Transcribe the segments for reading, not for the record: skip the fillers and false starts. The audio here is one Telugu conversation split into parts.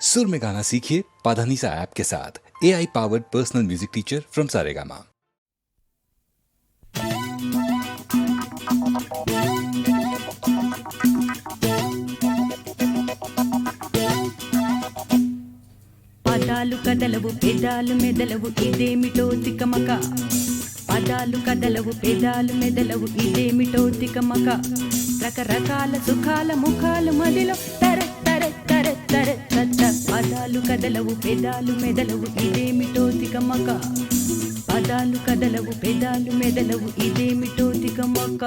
सुर में गाना सीखिए पाधानीसा ऐप के साथ। AI powered personal music teacher from Saregama. పదాలు కదలవు పెదాలు మెదలవు ఇదేమిటో తికమక. పదాలు కదలవు పెదాలు మెదలవు ఇదేమిటో తికమక. రకరకాల సుఖాల ముఖాలు మదిలో తర తర తర తర తర. పదాలు కదలవు పెదాలు మెదలవు ఇదేమిటో తికమక. పదాలు కదలవు పెదాలు మెదలవు ఇదేమిటో తికమక.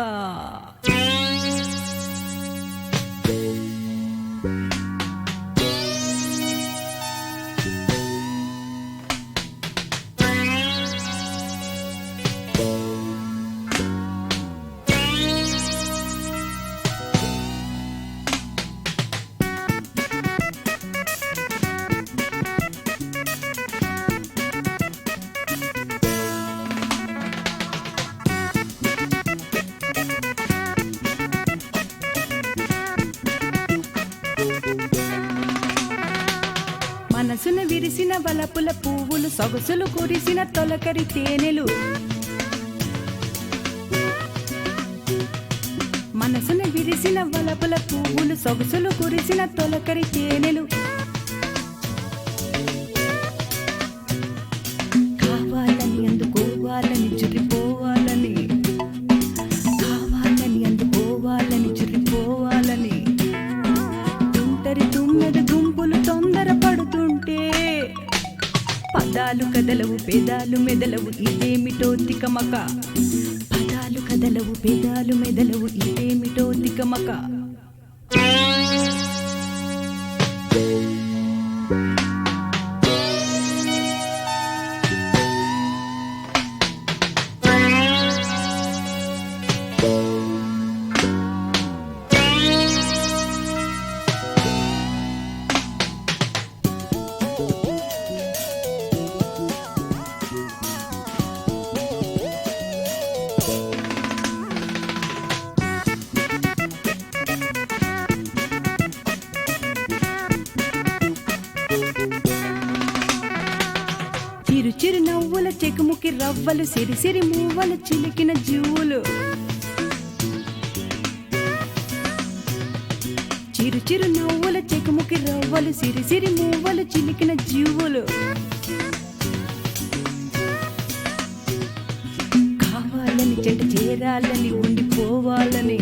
మనసున విరిసిన వలపుల పువ్వులు సొగసులు కురిసిన తొలకరి తేనెలు. మనసున విరిసిన వలపుల పువ్వులు సొగసులు కురిసిన తొలకరి తేనెలు. కావాలని అందుకోవాలని చురిపోవాలని, కావాలని అందుకోవాలని చురిపోవాలని. తుంటరి తుమ్మెద గుంపులు తొందర పడుతుంటే పదాలు కదలవు పెదాలు మెదలవు ఇదేమిటో తికమక. పదాలు కదలవు పెదాలు మెదలవు ఇదేమిటో తికమక. చిరు చిరు నవ్వుల చెకుముకి రవ్వలు సిరిసిరి మూవలు చిలికిన జీవులు. చిరు చిరు నవ్వుల చెకుముకి రవ్వలు సిరిసిరి మూవలు చిలికిన జీవులు. కావాలని చెంట చేరాలని ఉండిపోవాలని,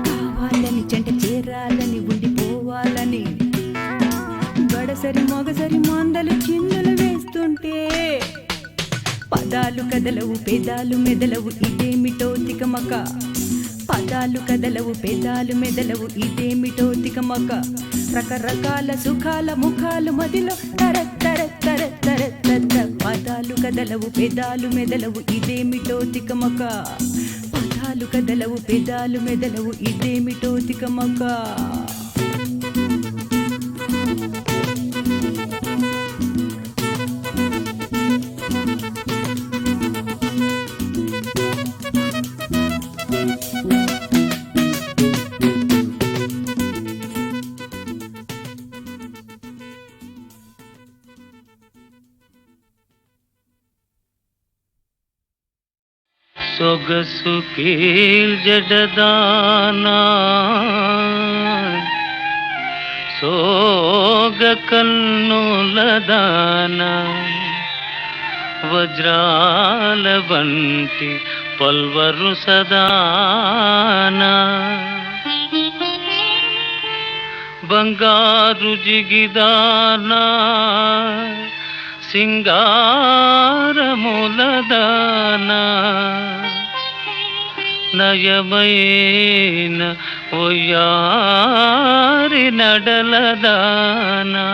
కావాలని చెంట చేరాలని ఉండిపోవాలని. గడసరి మొగసరి మందలు చిందులు వేస్తుంటే పదాలు కదలవు పెదాలు మెదలవు ఇదేమిటో తికమక. పదాలు కదలవు పెదాలు మెదలవు ఇదేమిటో తికమక. రకరకాల సుఖాల ముఖాలు మదిలో తర తర తర తర తర. పదాలు కదలవు పెదాలు మెదలవు ఇదేమిటో తికమక. పదాలు కదలవు పెదాలు మెదలవు ఇదేమిటో తికమక. సొగసు కీల్ జడదానా సోగ కన్నులదానా. వజ్రాల వంటి పల్వరు సదానా. బంగారు జిగిదానా సింగారములదానా. నయమైన ఒయ్యారి నడలదానా.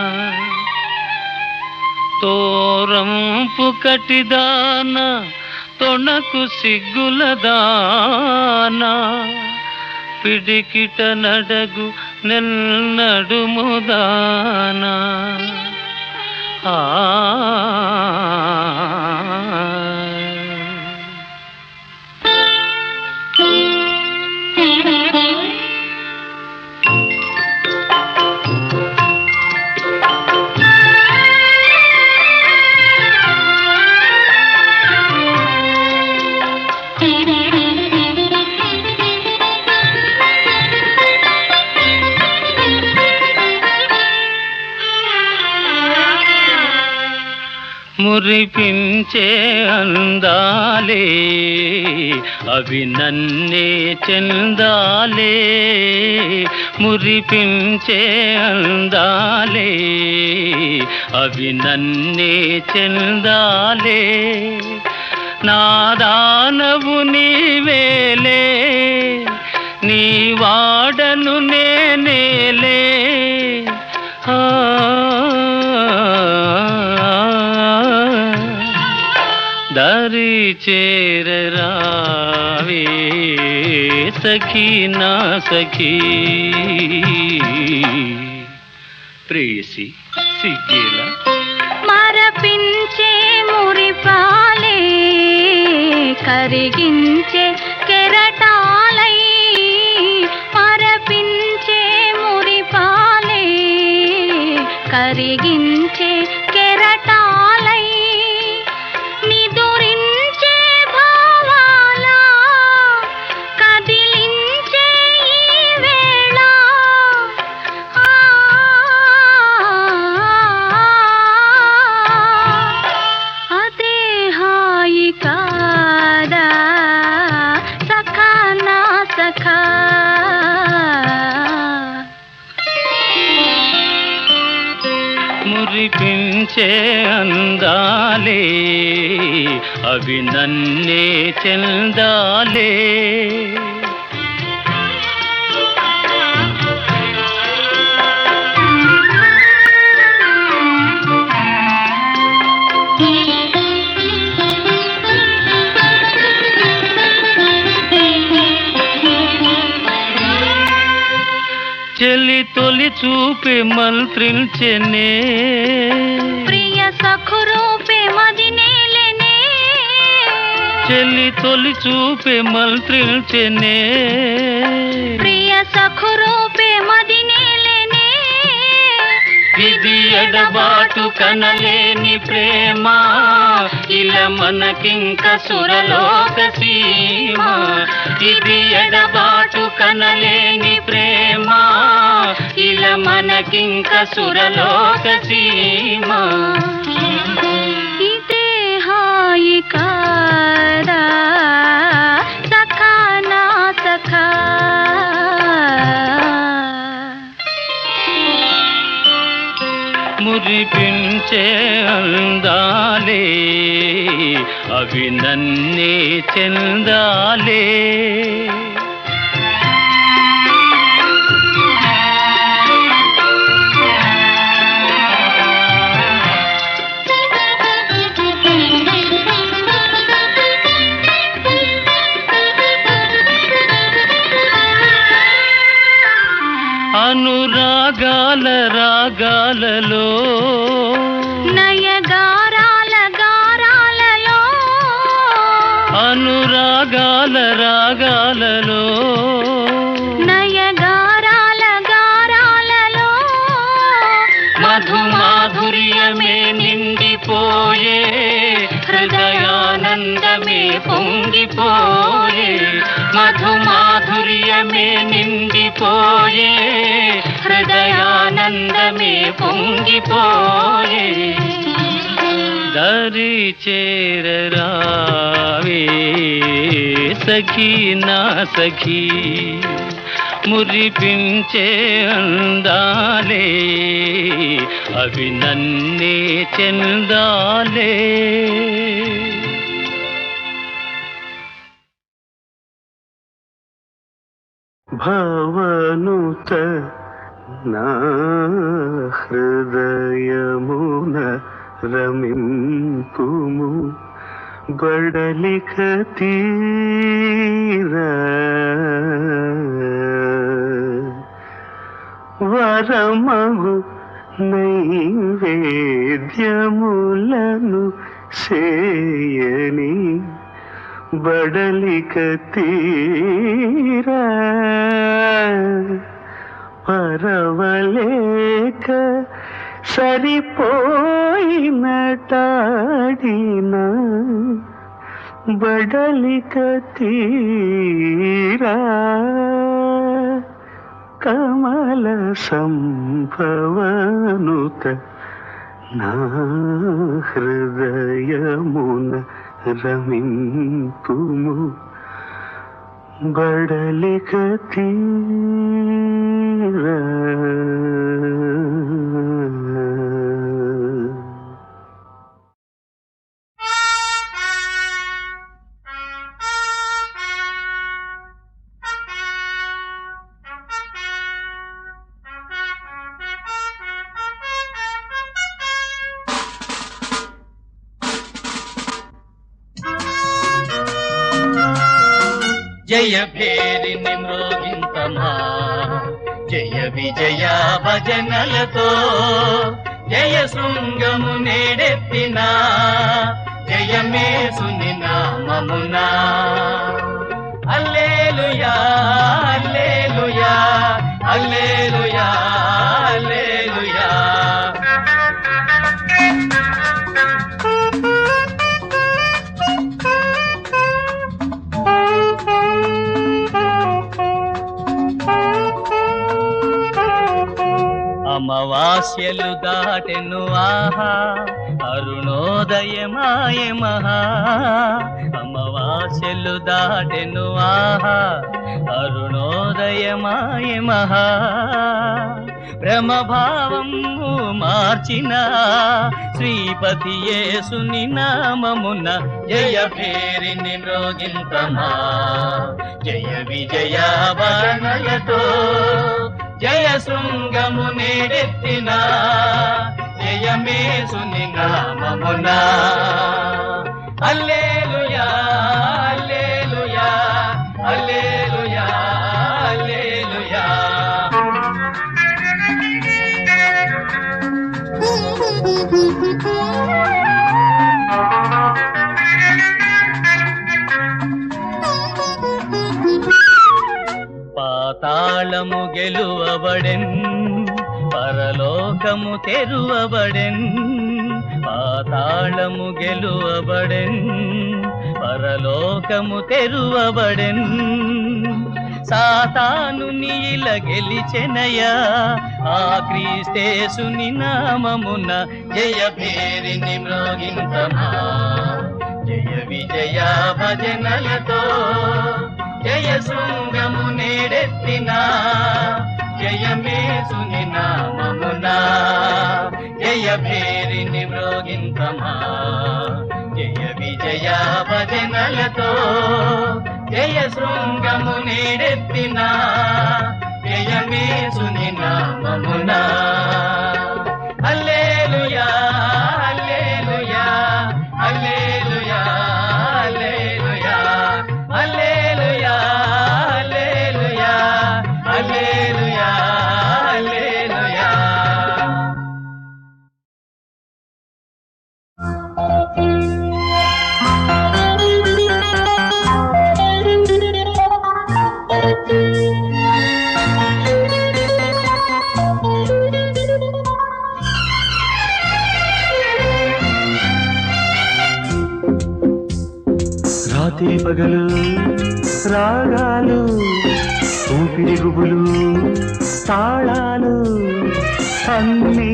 తోరంపు కటిదానా తొణకు సిగ్గులదానా. పిడికిట నడగు నెన్నడుముదానా. ఆ మురిపించే అందాలే అవి నన్నే చెందాలే, మురిపించే అందాలే అవి నన్నే చెందాలే. నాదానవు నీవేలే, నీ వాడను నేనేలే. దారి చేరరావే సఖీ నా సఖీ. ప్రేయసి సిగ్గేలా మరపించే మురిపాలే కరిగించే కెరటాలై, మరపించే మురిపాలే కరిగించే కెరటాలై, నిదురించే భావాల కదిలించే ఈ వేళ. అదే హాయి కాదా సఖా నా సఖా. మురిపించే అందాలే అవి నన్నే చెందాలే. చెలి తొలి చూపే మంత్రించెనే, ప్రియ సఖురూపే మదినేలెనే. చెలి తొలి చూపే మంత్రించెనే, ప్రియ సఖురూపే మదినేలెనే. ఇది ఎడబాటు కనలేని ప్రేమ, ఇలా మనకింక సురలోక సీమ. ఇది ఎడబాటు కనలేని ప్రేమ, ఇలా మనకింక సురలోక సీమ. ఇదే హాయి కాదా సఖా నా సఖా. మురిపించే అందాలే అవి నన్నే చెందాలే. అనురాగాల రాగాలలో, నయగారాల గారాలలో, అనురాగాల రాగాలలో, నయగారాల గారాలలో, మధుమాధుర్యమే నిండిపోయే, హృదయానందమే పొంగిపోయే. మధుమాధుర్యమే నిండిపోయే, హృదయానందమే పొంగిపోయే. దరి చేరరావే సఖీ నా సఖీ. మురిపించే అందాలే అవి నన్నే చెందాలే. భవనుత నా హృదయమున రమింపుము, బడలిక తీరా వరమగు నైవేద్యములను సేయని, బడలిక తీరా పరవలేక సరిపోయినటాడిన, బడలిక తీరా కమల సంభవనుత నా హృదయమున రమింపుము బడలిక తీరా జయ భేరిని మ్రోగింతమా జయ విజయ భజనలతో జయ శృంగము నేడెత్తిన జయమే సుని నామమునా హల్లెలూయా హల్లెలూయా హల్లెలూయా హల్లెలూయా. అమావాస్యలు దాటెను ఆహా అరుణోదయమాయ మహా అమావాస్యలు దాటెను ఆహా అరుణోదయమాయ మహా బ్రహ్మభావము మార్చిన శ్రీపతి యేసుని నామమున జయ భేరిని మ్రోగింతమా జయ విజయ భజనలతో జయ శృంగము నేడెత్తిన జయమే సుని నామమునా హల్లెలూయా హల్లెలూయా హల్లెలూయా హల్లెలూయా. పాతాళము గెలువబడెన్ పరలోకము తెరువబడెన్ పాతాళము గెలువబడెన్ పరలోకము తెరువబడెన్ సాతాను నీల గెలిచెనయా ఆ క్రీస్తేసుని నామమున జయ భేరిని మ్రోగింతమా జయ విజయ భజనలతో జయ శృంగము నేడెత్తిన జయమే సుని నామమునా జయ భేరిని మ్రోగింతమా జయ విజయ భజనలతో జయ శృంగము నేడెత్తిన జయమే సుని నామమునా హల్లెలూయా హల్లెలూయా హల్లెలూయా హల్లెలూయా హల్లెలూయా హల్లెలూయా హల్లెలూయా హల్లెలూయా. రాత్రి పగలు రాగాలు ఊపిరి గుబులు తాళాలు అన్నీ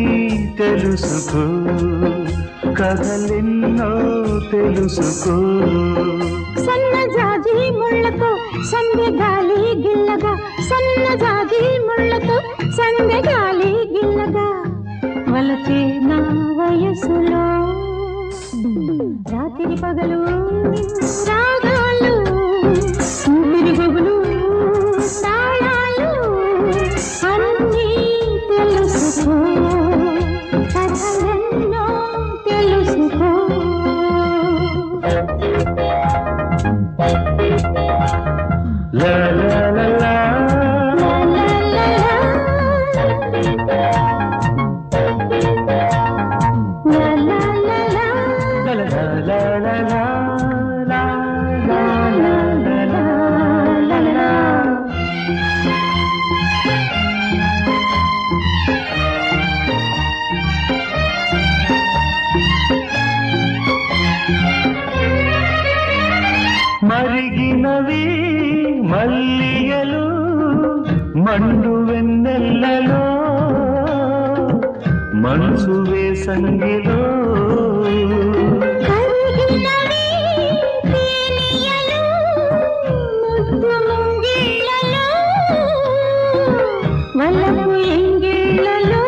తెలుసుకో కథలెన్నో తెలుసుకో సన్నజాజి ముళ్ళతో సందెగాలి గిల్లగా సన్నజాజి ముళ్ళతో సందెగాలి గిల్లగా వలచే నా వయసులో రాత్రి పగలు రాగాలు ఊపిరి గుబులు తాళాలు అన్నీ తెలుసుకో కథలెన్నో తెలుసుకో లా లా లా లా మరిగినవి మల్లియలు మండు వెన్నెల్లలో మనసు వేసంగిలో కరిగినవి తేనియలు ముద్దు ముంగిళ్ళలో వలపు ఎంగిళ్ళలో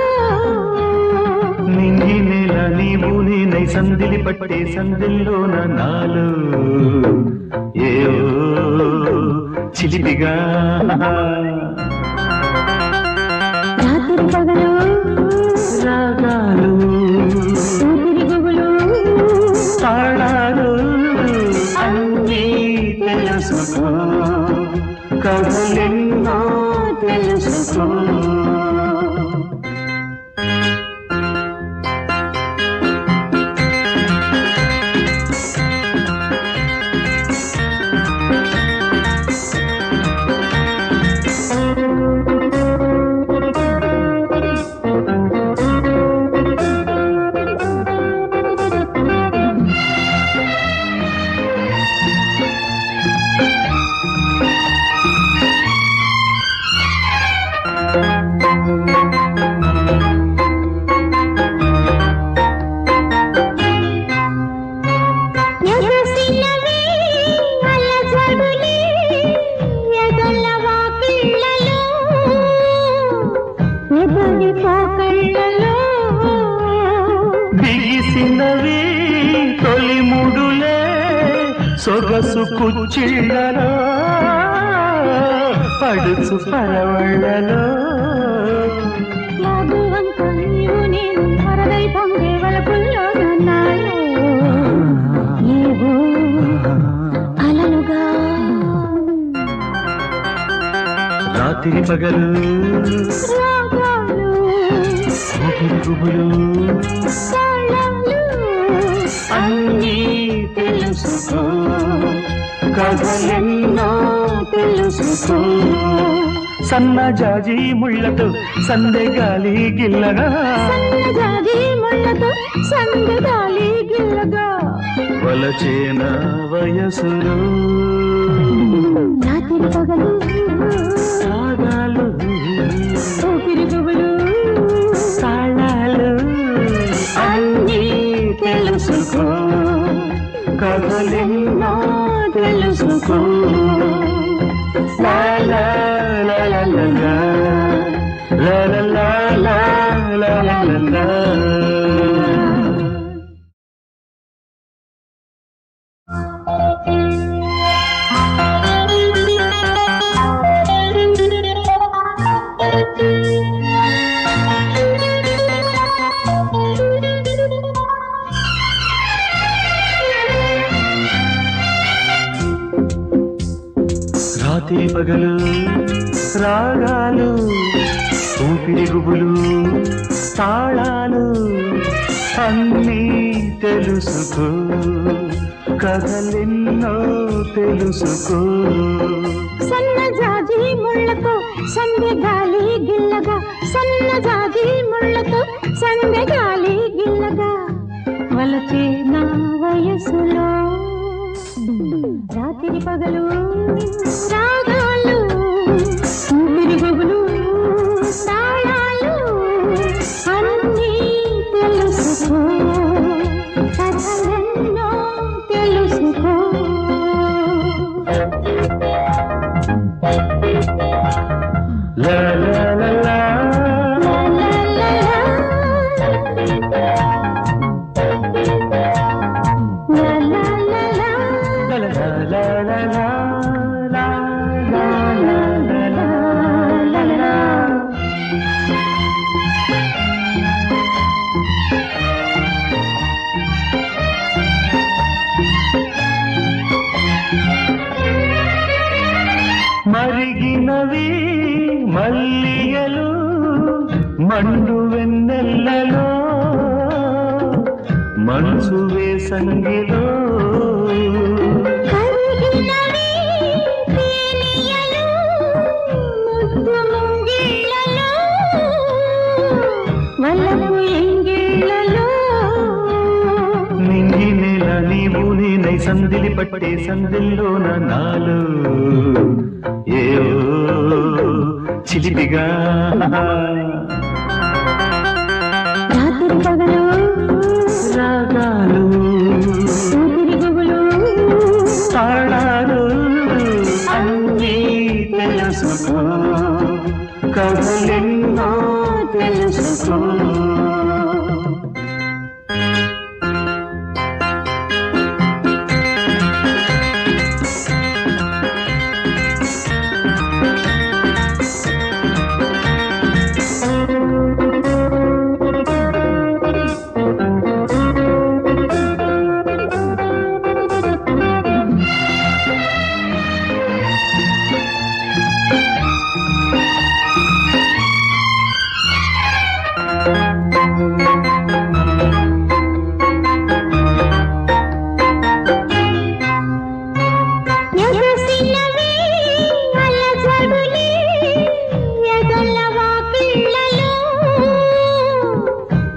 నింగి నెల నీవు నేనై సందిలి పట్టే సందిల్లోన నాలో ఏవో చిలిపిగా రాత్రి పగలు రాగాలు ఊపిరి గుబులు తాళాలు అన్నీ తెలుసుకో కథలెన్నో తెలుసుకో ఎగసినవి అలజడులే ఎగల వాకిళ్ళలో ఎదరి పోకళ్ళలో బిగిసినవి తొలి ముడులే సొగసు కుచ్చిళ్ళలో పడుచు పరవళ్ళలో లాగువంత నీవు నేను వరదై పొంగే వలపుల్లో నన్నాళ్ళు ఏవో అలలుగా రాత్రి పగలు రాగాలు ఊపిరి గుబులు తాళాలు అన్నీ తెలుసుకో కథలెన్నో తెలుసుకో సన్నజాజి ముళ్ళతో సందెగాలి గిల్లగా సన్నజాజి ముళ్ళతో సందగాలి గిల్లగా వలచేన వయసులో రాత్రి పగలు రాగాలు ఊపిరి గుబులు తాళాలు అన్నీ తెలుసుకో కథలెన్నో తెలుసుకో లా లా లా లా లా లా. లా లా లా లా లా లా లా లా. రాత్రి పగలు రాగాలు ఊపిరి గుబులు తాళాలు అన్నీ తెలుసుకో కథలెన్నో తెలుసుకో సన్నజాజి ముళ్ళతో సందగాలి గిల్లగా సన్నజాజి ముళ్ళతో సందగాలి గిల్లగా వలచే నా వయసులో రాత్రి పగలు రాగాలు ఊపిరి గుబులు తాళాలు అన్నీ తెలుసుకో కథలెన్నో తెలుసుకో లా లా లా లా. లా లా లా లా లా లా. లా లా లా లా లా లా. మరిగినవి మల్లియలు మండు వెన్నెల్లలో మనసు వేసంగిలో కరిగినవి తేనియలు ముద్దు ముంగిళ్ళలో వలపు ఎంగిళ్ళలో నింగి నెల నీవు నేనై సందిలి పట్టే సందిల్లోన నాలో ఏవో చిలిపిగా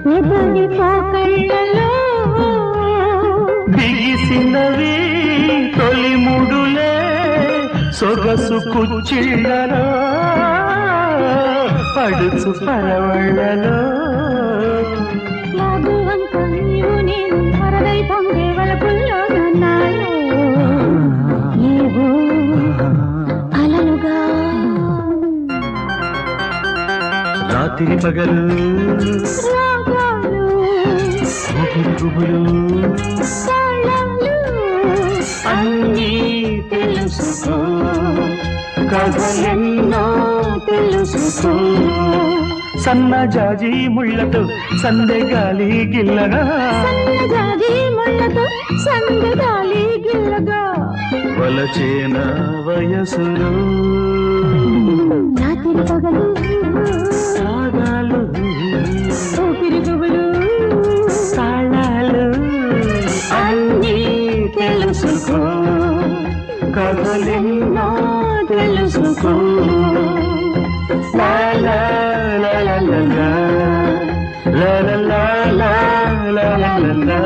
ఎదురి పోకళ్ళలో బిగిసినవి తొలి ముడులే సొగసు కుచ్చిళ్ళలో పడుచు పరవళ్ళలో లాగువంత నీవు నేను వరదై పొంగే వలపుల్లో నన్నాళ్ళు నీవు అలలుగా రాత్రి పగలు రాగాలు గుబులు తాళాలు అన్నీ తెలుసుకో కథలెన్నో తెలుసుకో సన్నజాజి ముళ్ళతో సందెగాలి గిల్లగా సన్నజాజి ముళ్ళతో సందగాలి గిల్లగా వలచేన వయసులో రాత్రి పగలు సాగాలు ఊపిరి గుబులు తాళాలు అన్నీ తెలుసుకో కథలెన్నో తెలుసుకో లా లా లా లా లా లా లా లా లా లా లా లా లా.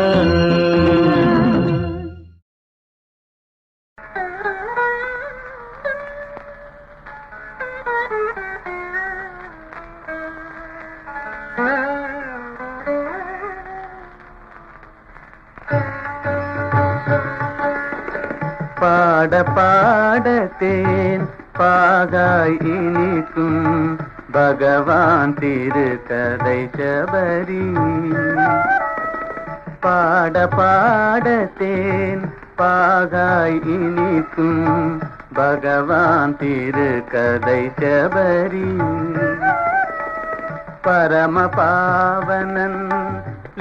பாட பாடத்தேன் பாகாய் இனிக்கும் பகவான் திருக்கதை சபரி பாட பாடத்தேன் பாகாய் இனிக்கும் பகவான் திருக்கதை சபரி பரம பாவனன்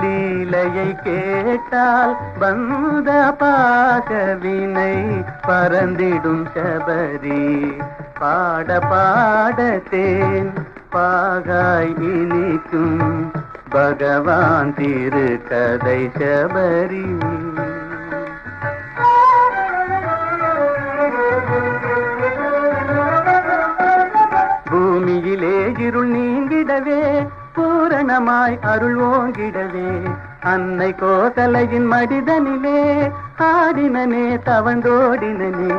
லீலையை கேட்டால் வந்த பாகவினை பறந்திடும் சபரி பாட பாடத்தேன் பாகாய் இனிக்கும் பகவான் திருக்கதை சபரி பூமியிலே இருள் நீங்கிடவே பூரணமாய் அருள் ஓங்கிடவே அன்னை கோசலையின் மடிதனிலே ஆடினனே தவந்தோடினனே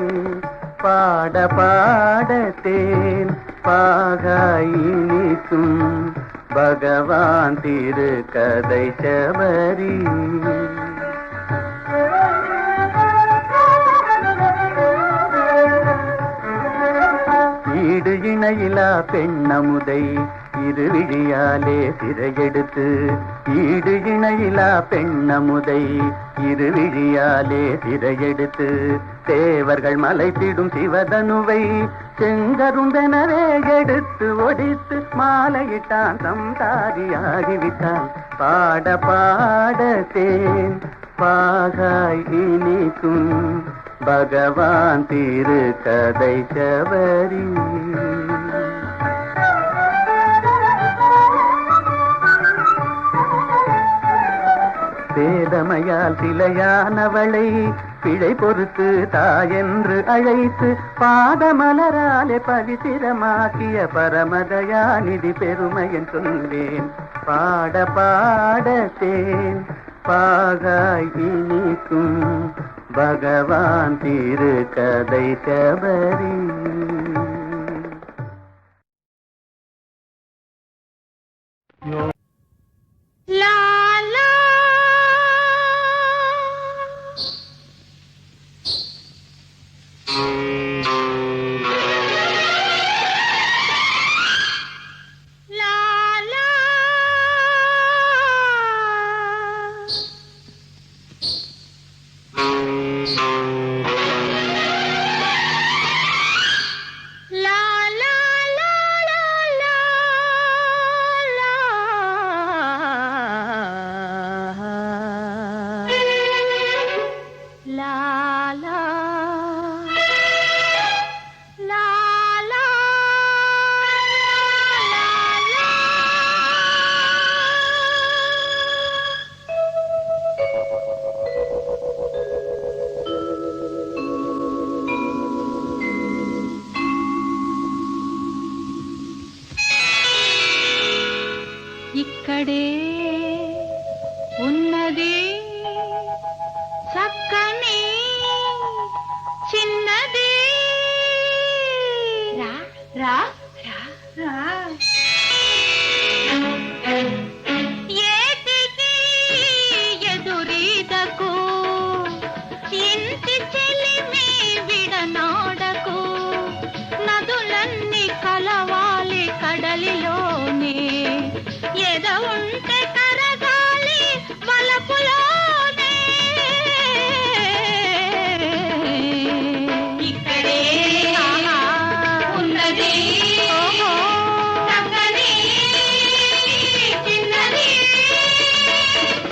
பாட பாடத்தேன் பாகாய் இனிக்கும் பகவான் திருக்கதை சபரி ஈடு இணையிலா பெண்ணமுதை இருவிழியாலே சிறையெடுத்து ஈடு இணையிலா பெண்ணமுதை இருவிழியாலே சிறையெடுத்து தேவர்கள் மலைத்திடும் சிவதனுவை செங்கரும்பெனவே எடுத்து ஒடித்து மாலையிட்டான் சம்சாரியாகிவிட்டான் பாட பாடத்தேன் பாகாய் இனிக்கும் பகவான் திருக்கதை சபரி வேதமையால் சிலையானவளை பிழை பொறுத்து தாயென்று அழைத்து பாதமலராலே பவித்திரமாக்கிய பரமதயாநிதி பெருமையன் சொல்வேன் பாட பாடத்தேன் பாகாய் இனிக்கும் பகவான் திருக்கதை சபரி லா லா லா லா லா லா லா லா லா ఇక్కడే ఉన్నది చక్కని చిన్నది రా రా రా రా ఏటికి ఎదురీదకు ఇంటి చెలిమి విడనాడకు నదులన్నీ కలవాలి కడలిలోనే ఎద ఉంటే కరగాలి వలపులోనే ఇక్కడే ఉన్నది చక్కని చిన్నది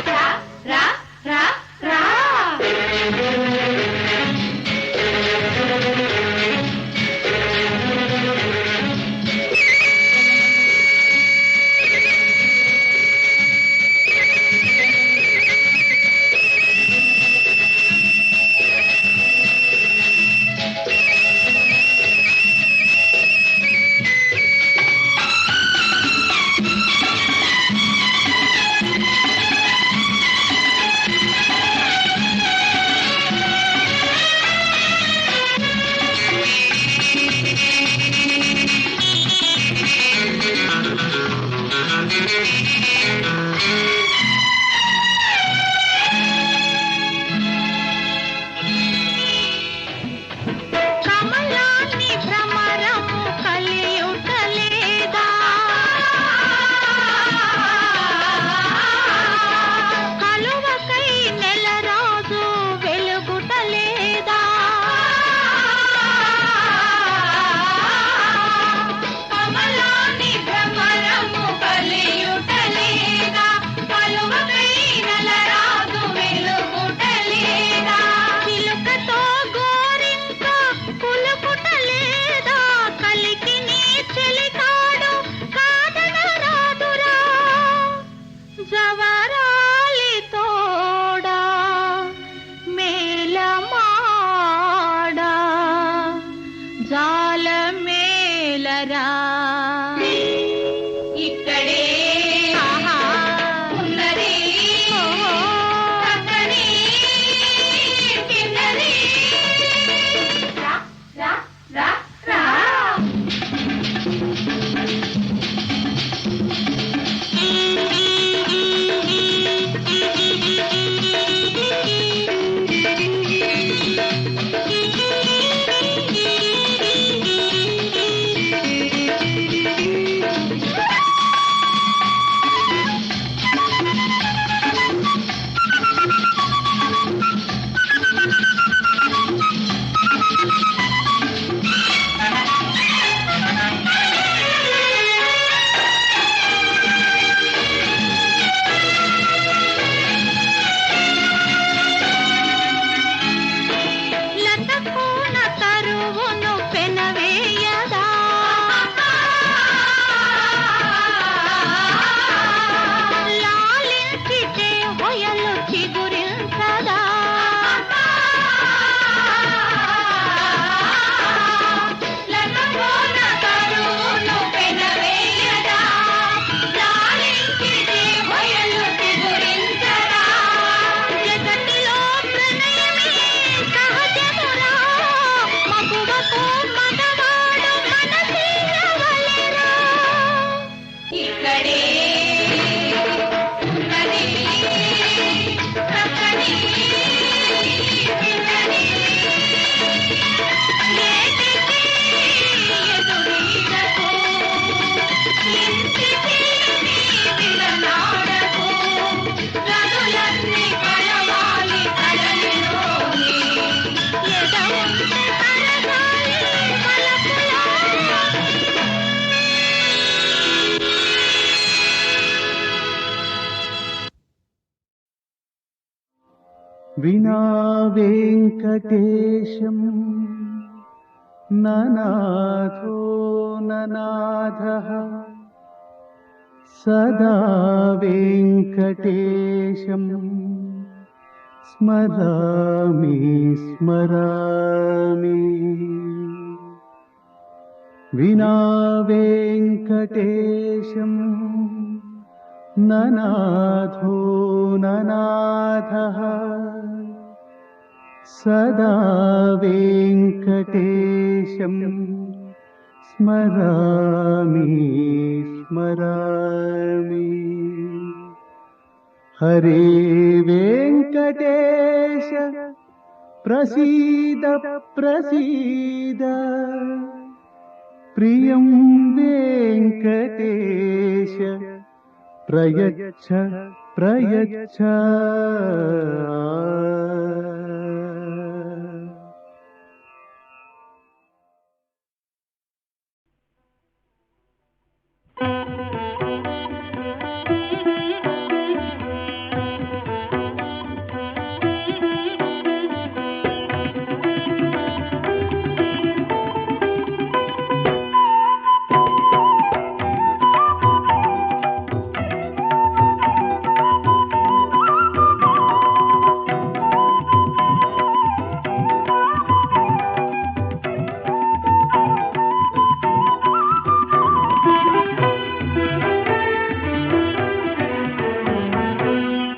రా రా రా రా కమలాన్ని భ్రమరము కలియుటలేదా కలువకై నెలరాజు వెలుగుటలేదా కమలాన్ని భ్రమరము కలియుటలేదా కలువకై నెలరాజు వెలుగుటలేదా చిలుకతో గోరింక కులుకుటలేదా కలికి నీ చెలికాడు కాదనరాదురా జవరాలి తోడా మేలమాడా జాల మేలరా ఇక్కడే ఉన్నది చక్కని చిన్నది రా రా రా రా లతకోన తరువును పెనవేయదా లాలించితే హొయలు చిగురించదా లతకోన తరువును పెనవేయదా లాలించితే హొయలు చిగురించదా జగతిలో ప్రణయమే సహజమురా మగువకు మగవాడు మనసీయవలెరా ఇక్కడే ఉన్నది చక్కని చిన్నది ఏటికి ఎదురీదకు ఇంటి చెలిమి విడనాడకు నదులన్నీ కలవాలి కడలిలోనే ఎద ఉంటే కరగాలి వలపులోనే వినా వెంకటేశం ననాథో ననాథః సదా వెంకటేశం స్మరామి స్మరామి వినా వెంకటేశం ననాథో ననాథః సదా వెంకటేశం స్మరామి స్మరామి. హరే వెంకటేశ ప్రసీద ప్రసీద, ప్రియం వెంకటేశ ప్రయచ్ఛ ప్రయచ్ఛ.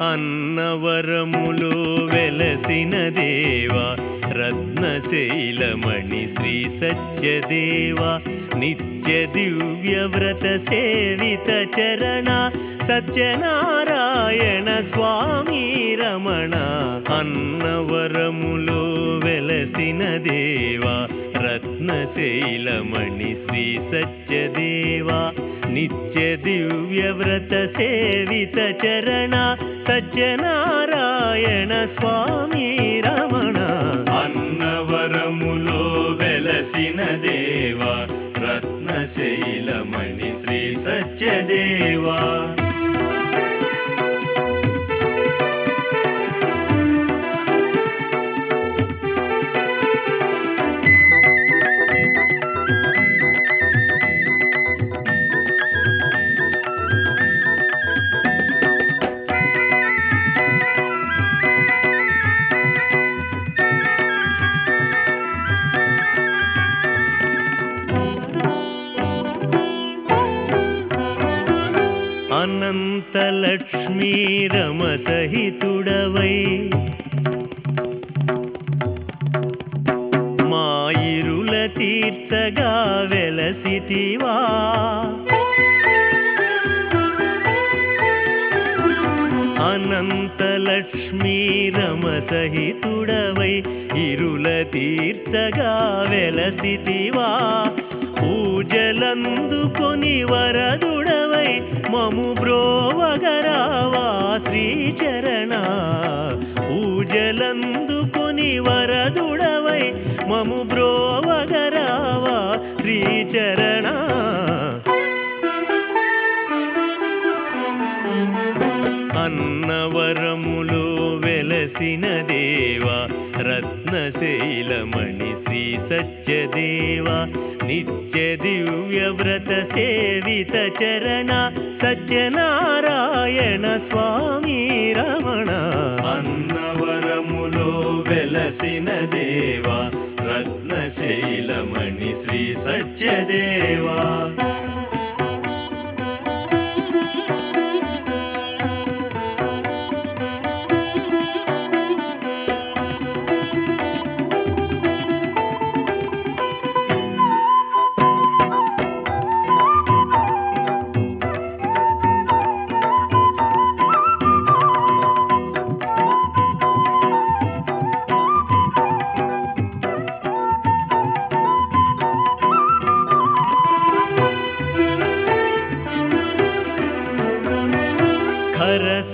అన్నవరములో వెలసిన దేవా రత్నశైలమణి శ్రీ సత్యదేవా, నిత్య దివ్య వ్రత సేవిత చరణ సత్యనారాయణ స్వామి రమణ. అన్నవరములో వెలసిన దేవా రత్నశైలమణి శ్రీ సత్యదేవా, నిత్య దివ్య వ్రత సేవిత చరణ సత్యనారాయణ స్వామి రమణ. అన్నవరములో వెలసిన దేవా రత్నశైలమణి శ్రీ సత్యదేవా. అనంతలక్ష్మీ రమసహితుడవై మాయిరుల తీర్చగా వెలసితివా, అనంతలక్ష్మీ రమసహితుడవై ఇరుల తీర్చగా వెలసితివా, పూజలందుకొని వరదుడవై మము బ్రోవగరావా శ్రీచరణ. పూజలందుకొని వరదుడవై మము బ్రోవగరావా శ్రీచరణ. అన్నవరములో వెలసిన దేవా రత్నశైలమణి శ్రీ సత్యదేవా, నిత్య దివ్య వ్రత సేవిత చరణ సత్యనారాయణ స్వామి రమణ. అన్నవరములో వెలసిన దేవా రత్నశైలమణి శ్రీ సత్యదేవా.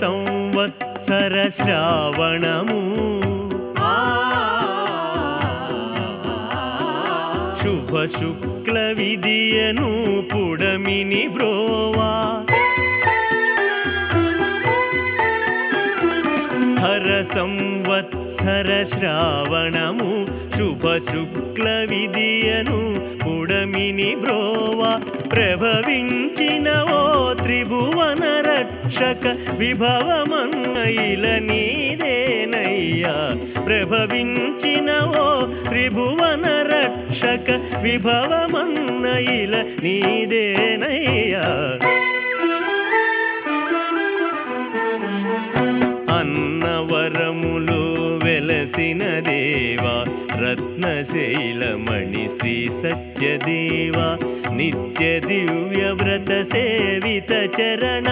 సంవత్సర శ్రావణము శుభ శుక్ల విదియను పుడమిని బ్రోవా, హర సంవత్సర శ్రావణము శుభ శుక్ల విదియను పుడమిని బ్రోవా, ప్రభవించిన ఓ త్రిభువన రక్షక విభవమన్నయిల నీదేనయ్యా, ప్రభవించిన ఓ త్రిభువన రక్షక విభవమన్నయిల నీదేనయ్యా. అన్నవరములో వెలసిన దేవా రత్నశైలమణి శ్రీ సత్యదేవా నిత్య దివ్య వ్రత సేవిత చరణ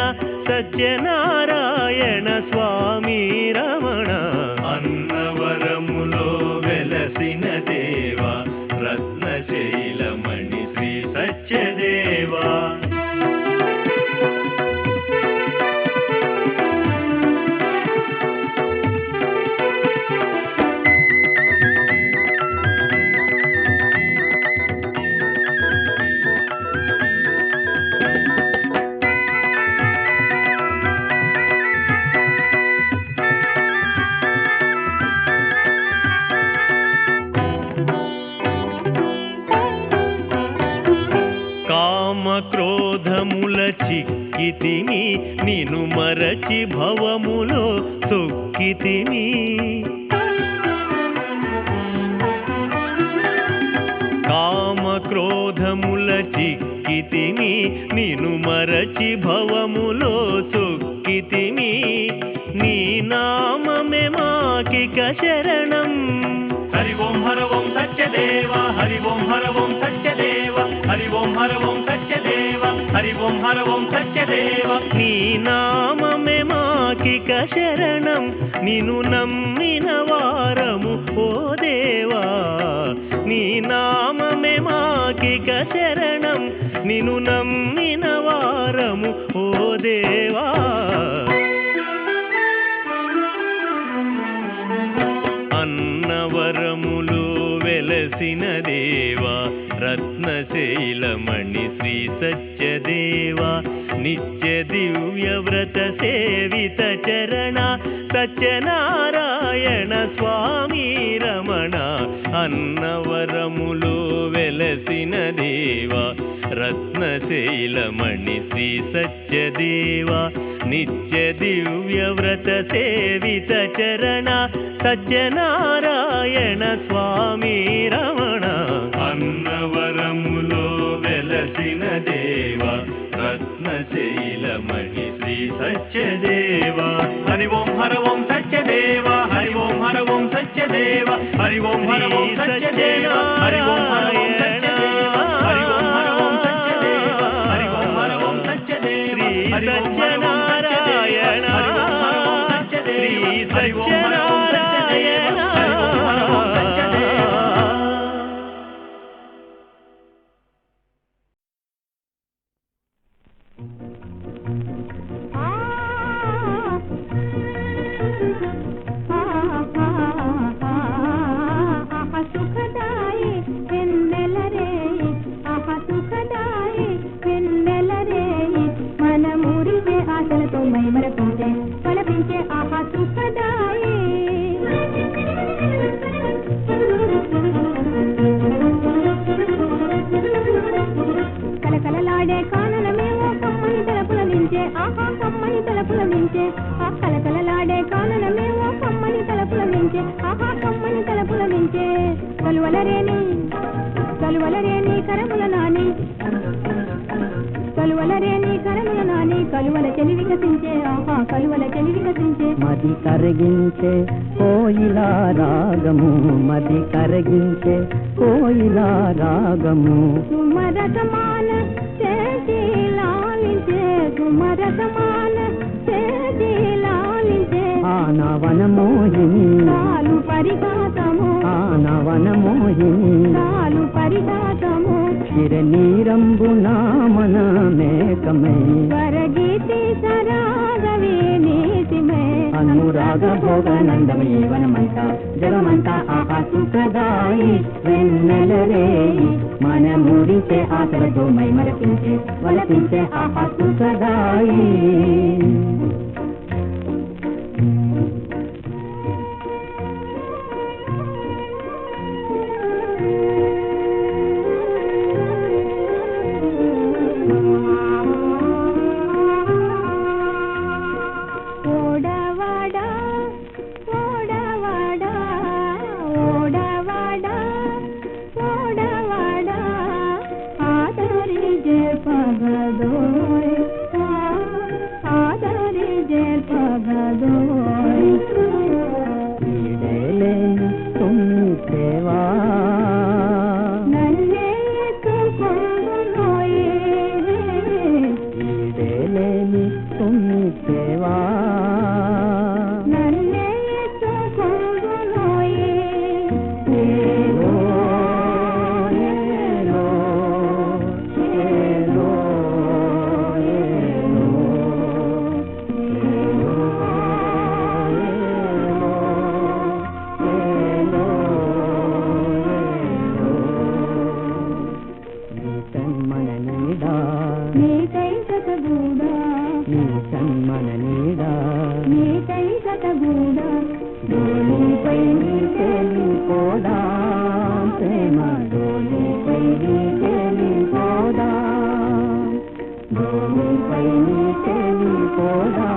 సత్యనారాయణ స్వామి రమణ అన్నవరములో వెలసిన దేవా రత్నశైలమణి శ్రీ సత్యదేవా క్రోధముల చిక్కితిని నిను మరచి భవములో తొక్కితిని కామ క్రోధముల చిక్కితిని నిను మరచి భవములో తొక్కితిని నీ నామమే మాకిక శరణం హరి ఓం హర ఓం సత్యదేవ హరి ఓం హర ఓం సత్యదేవ హరి ఓం హర ఓం సత్యదేవ హరి ఓం హర ఓం సత్యదేవ నీ నామమే మాకిక శరణం నిన్ను నమ్మిన వారము ఓ దేవా నీ నామమే మాకిక శరణం నిన్ను నమ్మిన వారము ఓ దేవా అన్నవరములు వెలసిన దేవా రత్నశైలమణి శ్రీ సత్యదేవా నిత్య దివ్య వ్రత సేవిత చరణ సత్యనారాయణ స్వామి రమణ అన్నవరములు వెలసిన దేవా రత్నశైలమణి శ్రీ సత్యదేవా నిత్య దివ్య వ్రత సేవిత చరణ సత్యనారాయణ స్వామి రమణ అన్నవరములో వెలసిన దేవా రత్నశైలమణి శ్రీ సత్యదేవా హరి ఓం హర ఓం సత్యదేవ హరి ఓం హర ఓం సత్యదేవ హరి ఓం హర ఓం సత్యదేవ హరి ఓం హర ఓం సత్యదేవ హరి ఓం హర ఓం సత్యదేవ హరి ఓం హర ఓం సత్యదేవ హరి ఓం సత్యనారాయణ హరి ఓం హర ఓం సత్యదేవ హరి ఓం హర ఓం సత్యదేవ హరి ఓం హర ఓం సత్యదేవ కలకలలాడే కాననమేమో కమ్మని తలపులనించే ఆహా కమ్మని తలపులనించే ఆ కలకలలాడే కాననమేమో కమ్మని తలపులనించే ఆహా కమ్మని తలపులనించే కలువలరేని కరముల నాని కలువలరేని కరముల నాని కలువల చెలి వికసించే ఆహా కలువల చెలి వికసించే మది కరగించే కోయిలా రాగము మది కరగించే కోయిలా రాగము సుమరసమాన చేసి లాలించే సుమరసమాన చేసి లాలించే ఆనవనమోహిని కాలు పరిఘాతము ఆనవనమోహిని కాలు పరిఘాతము చిరనీరంబు నామన మేకమై స్వరగీతి సరాగవే నీతిమే అనురాగ భోగనందమే వనమంత జగమంతా ఆహా సుఖదాయి వెన్నెలరేయి మన మురిసే ఆశలతో మై మరపించే వలపించే ఆహా సుఖదాయి ఆదరి జయ పగదోయ్ జతగూడా డోలీపై తేలిపోదా ప్రేమ డోలీపై తేలిపోదా డోలీపై తేలిపోదా